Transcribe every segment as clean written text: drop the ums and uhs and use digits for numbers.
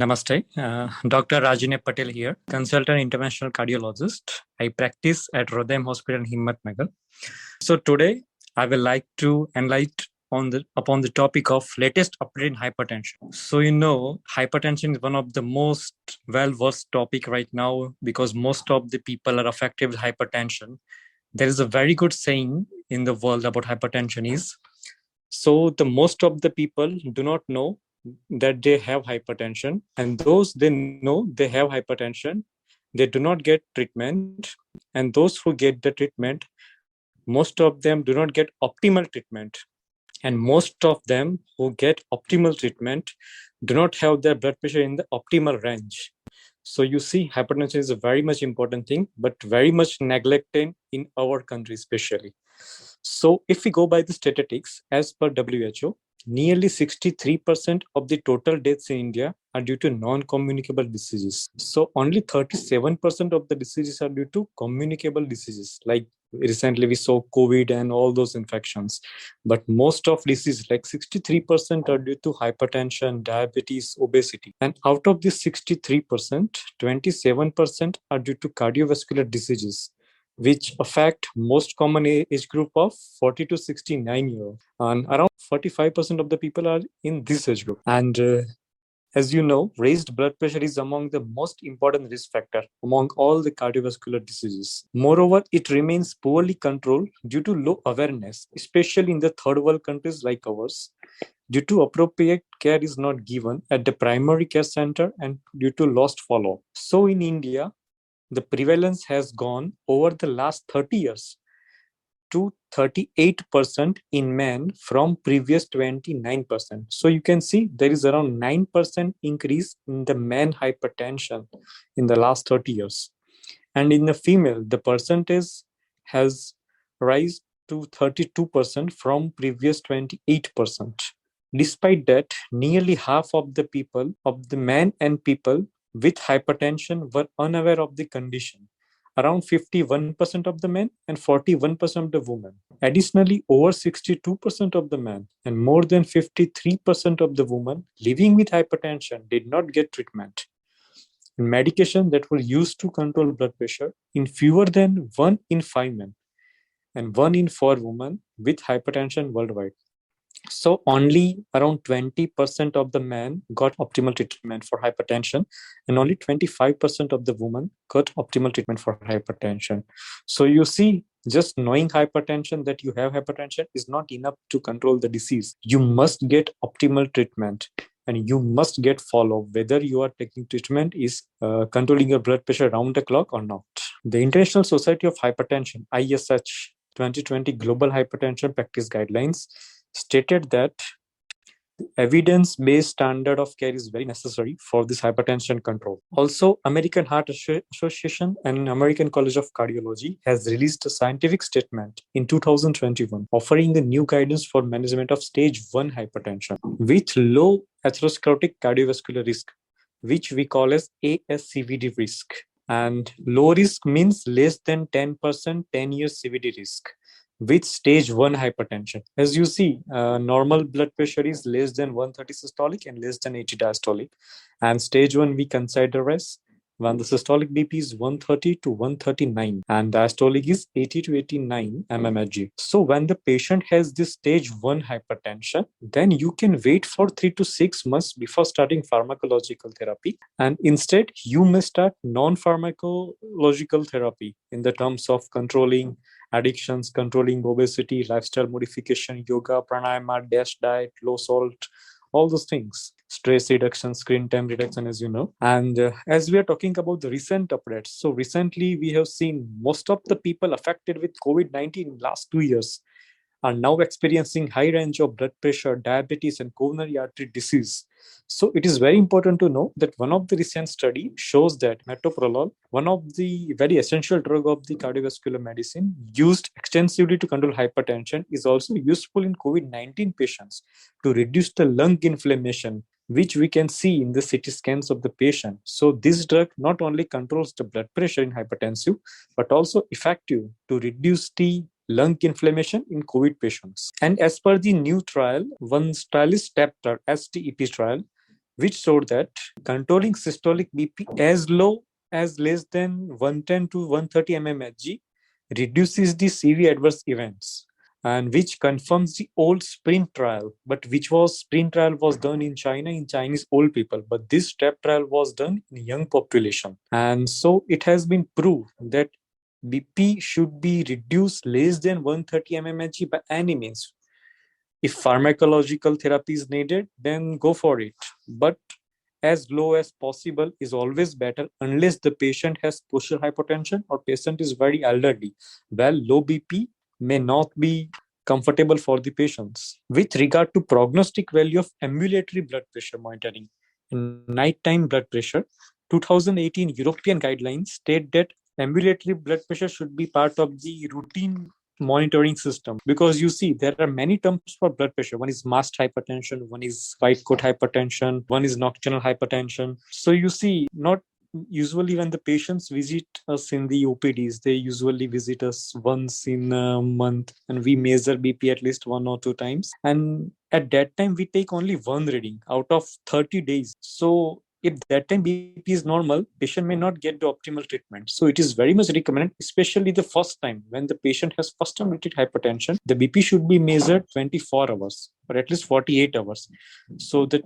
Namaste. Dr. Rajanya Patel here, consultant interventional cardiologist. I practice at Rodham Hospital in Himmatnagar. So today I will like to enlighten upon the topic of latest update in hypertension. So hypertension is one of the most well-versed topic right now because most of the people are affected with hypertension. There is a very good saying in the world about hypertension is, so the most of the people do not know that they have hypertension, and those they know they have hypertension, they do not get treatment, and those who get the treatment, most of them do not get optimal treatment, and most of them who get optimal treatment do not have their blood pressure in the optimal range. So you see, hypertension is a very much important thing, but very much neglected in our country especially. So if we go by the statistics, as per WHO, nearly 63% of the total deaths in India are due to non-communicable diseases. So only 37% of the diseases are due to communicable diseases. Like recently we saw COVID and all those infections. But most of diseases, like 63% are due to hypertension, diabetes, obesity. And out of this 63%, 27% are due to cardiovascular diseases, which affect most common age group of 40 to 69 years. And around 45% of the people are in this age group. And as you know, raised blood pressure is among the most important risk factor among all the cardiovascular diseases. Moreover, it remains poorly controlled due to low awareness, especially in the third world countries like ours, due to appropriate care is not given at the primary care center and due to lost follow-up. So in India, the prevalence has gone over the last 30 years to 38% in men from previous 29%. So you can see there is around 9% increase in the man hypertension in the last 30 years. And in the female, the percentage has rise to 32% from previous 28%. Despite that, nearly half of the people, of the men and people with hypertension were unaware of the condition. Around 51% of the men and 41% of the women. Additionally, over 62% of the men and more than 53% of the women living with hypertension did not get treatment. Medication that were used to control blood pressure in fewer than 1 in 5 men and 1 in 4 women with hypertension worldwide. So only around 20% of the men got optimal treatment for hypertension, and only 25% of the women got optimal treatment for hypertension. So you see, just knowing hypertension, that you have hypertension, is not enough to control the disease. You must get optimal treatment and you must get follow-up, whether you are taking treatment is controlling your blood pressure round the clock or not. The International Society of Hypertension, ISH 2020 Global Hypertension Practice Guidelines stated that evidence-based standard of care is very necessary for this hypertension control. Also, American Heart Association and American College of Cardiology has released a scientific statement in 2021 offering a new guidance for management of stage 1 hypertension with low atherosclerotic cardiovascular risk, which we call as ASCVD risk. And low risk means less than 10% 10 years CVD risk with stage 1 hypertension. As you see, normal blood pressure is less than 130 systolic and less than 80 diastolic. And stage 1 we consider as when the systolic BP is 130 to 139 and diastolic is 80 to 89 mmHg. So when the patient has this stage 1 hypertension, then you can wait for 3 to 6 months before starting pharmacological therapy. And instead, you may start non-pharmacological therapy in the terms of controlling addictions, controlling obesity, lifestyle modification, yoga, pranayama, DASH diet, low salt, all those things. Stress reduction, screen time reduction, as you know. And as we are talking about the recent updates, so recently we have seen most of the people affected with COVID-19 in last 2 years are now experiencing high range of blood pressure, diabetes, and coronary artery disease. So it is very important to know that one of the recent study shows that metoprolol, one of the very essential drug of the cardiovascular medicine used extensively to control hypertension, is also useful in COVID-19 patients to reduce the lung inflammation, which we can see in the CT scans of the patient. So this drug not only controls the blood pressure in hypertensive, but also effective to reduce the lung inflammation in COVID patients. And as per the new trial, one trial is STEP trial, STEP trial, which showed that controlling systolic BP as low as less than 110 to 130 mmHg reduces the CV adverse events, and which confirms the old sprint trial, but sprint trial was done in China in Chinese old people, but this step trial was done in young population. And so it has been proved that BP should be reduced less than 130 mmHg by any means. If pharmacological therapy is needed, then go for it. But as low as possible is always better, unless the patient has posture hypertension or patient is very elderly. Well, low BP may not be comfortable for the patients. With regard to prognostic value of ambulatory blood pressure monitoring, nighttime blood pressure, 2018 European guidelines state that ambulatory blood pressure should be part of the routine monitoring system, because you see there are many terms for blood pressure. One is mast hypertension, one is white coat hypertension, one is nocturnal hypertension. So you see, not usually when the patients visit us in the OPDs, they usually visit us once in a month, and we measure BP at least 1 or 2 times, and at that time we take only one reading out of 30 days. So if that time BP is normal, patient may not get the optimal treatment. So it is very much recommended, especially the first time when the patient has first time treated hypertension, the BP should be measured 24 hours or at least 48 hours. So that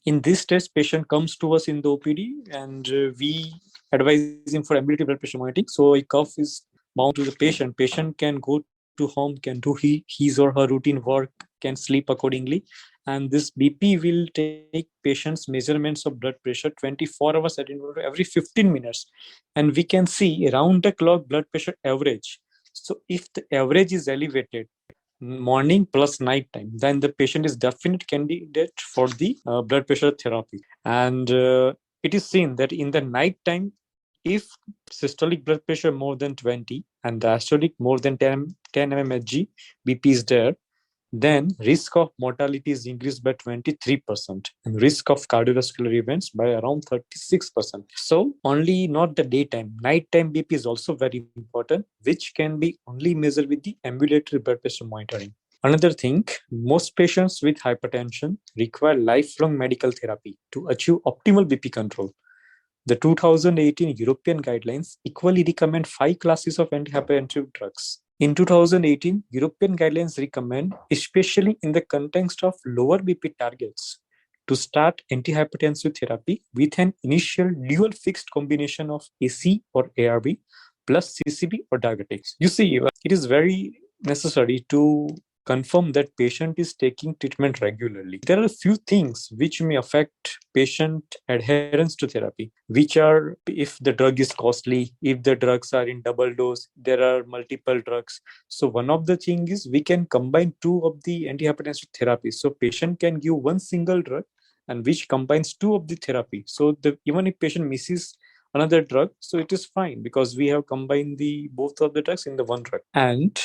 in this test, patient comes to us in the OPD, and we advise him for ambulatory blood pressure monitoring. So a cuff is bound to the patient. Patient can go to home, can do his or her routine work, can sleep accordingly. And this BP will take patients' measurements of blood pressure 24 hours at interval every 15 minutes. And we can see round the clock blood pressure average. So if the average is elevated, morning plus night time, then the patient is definite candidate for the blood pressure therapy. And it is seen that in the night time, if systolic blood pressure more than 20 and diastolic more than 10 mmHg BP is there, then risk of mortality is increased by 23% and risk of cardiovascular events by around 36%. So only not the daytime, nighttime BP is also very important, which can be only measured with the ambulatory blood pressure monitoring. Another thing, most patients with hypertension require lifelong medical therapy to achieve optimal BP control. The 2018 European guidelines equally recommend 5 classes of antihypertensive drugs. In 2018, European guidelines recommend, especially in the context of lower BP targets, to start antihypertensive therapy with an initial dual fixed combination of AC or ARB plus CCB or diuretics. You see, it is very necessary to confirm that patient is taking treatment regularly. There are a few things which may affect patient adherence to therapy, which are if the drug is costly, if the drugs are in double dose, there are multiple drugs. So one of the things is we can combine two of the antihypertensive therapies. So patient can give one single drug and which combines two of the therapy. So even if patient misses another drug, so it is fine because we have combined the both of the drugs in the one drug. And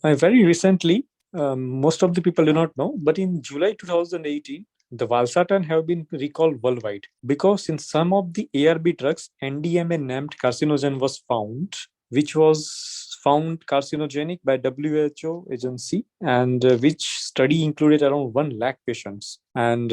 very recently, most of the people do not know, but in July 2018, the valsartan have been recalled worldwide because in some of the ARB drugs, NDMA named carcinogen was found, which was found carcinogenic by WHO agency, and which study included around 1 lakh patients. And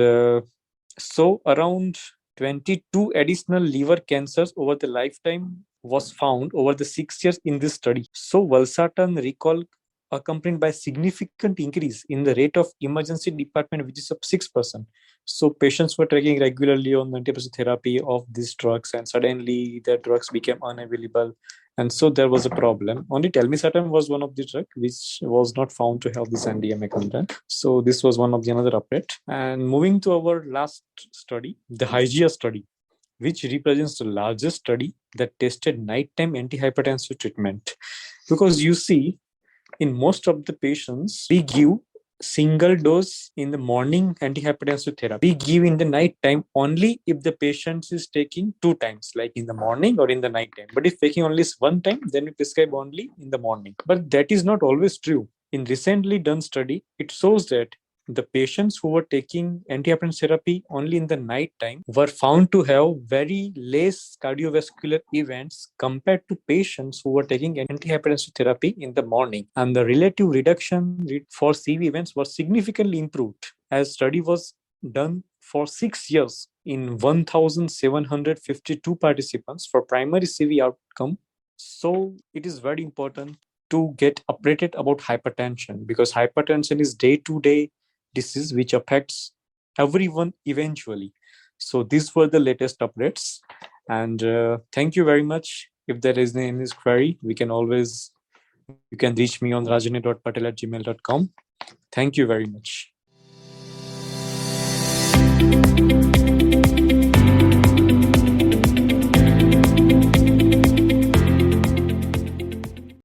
so around 22 additional liver cancers over the lifetime was found over the 6 years in this study. So valsartan recall accompanied by significant increase in the rate of emergency department, which is of 6%. So patients were taking regularly on antihypertensive therapy of these drugs, and suddenly the drugs became unavailable. And so there was a problem. Only telmisartan was one of the drugs which was not found to have this NDMA content. So this was one of the another update. And moving to our last study, the HYGEA study, which represents the largest study that tested nighttime antihypertensive treatment. Because you see, in most of the patients, we give single dose in the morning antihypertensive therapy. We give in the night time only if the patient is taking 2 times, like in the morning or in the night time. But if taking only one time, then we prescribe only in the morning. But that is not always true. In recently done study, it shows that the patients who were taking antihypertensive therapy only in the night time were found to have very less cardiovascular events compared to patients who were taking antihypertensive therapy in the morning. And the relative reduction for CV events was significantly improved as study was done for 6 years in 1,752 participants for primary CV outcome. So it is very important to get updated about hypertension, because hypertension is day-to-day disease which affects everyone eventually. So these were the latest updates, and thank you very much. If there is any query, you can reach me on rajani.patel@gmail.com. Thank you very much.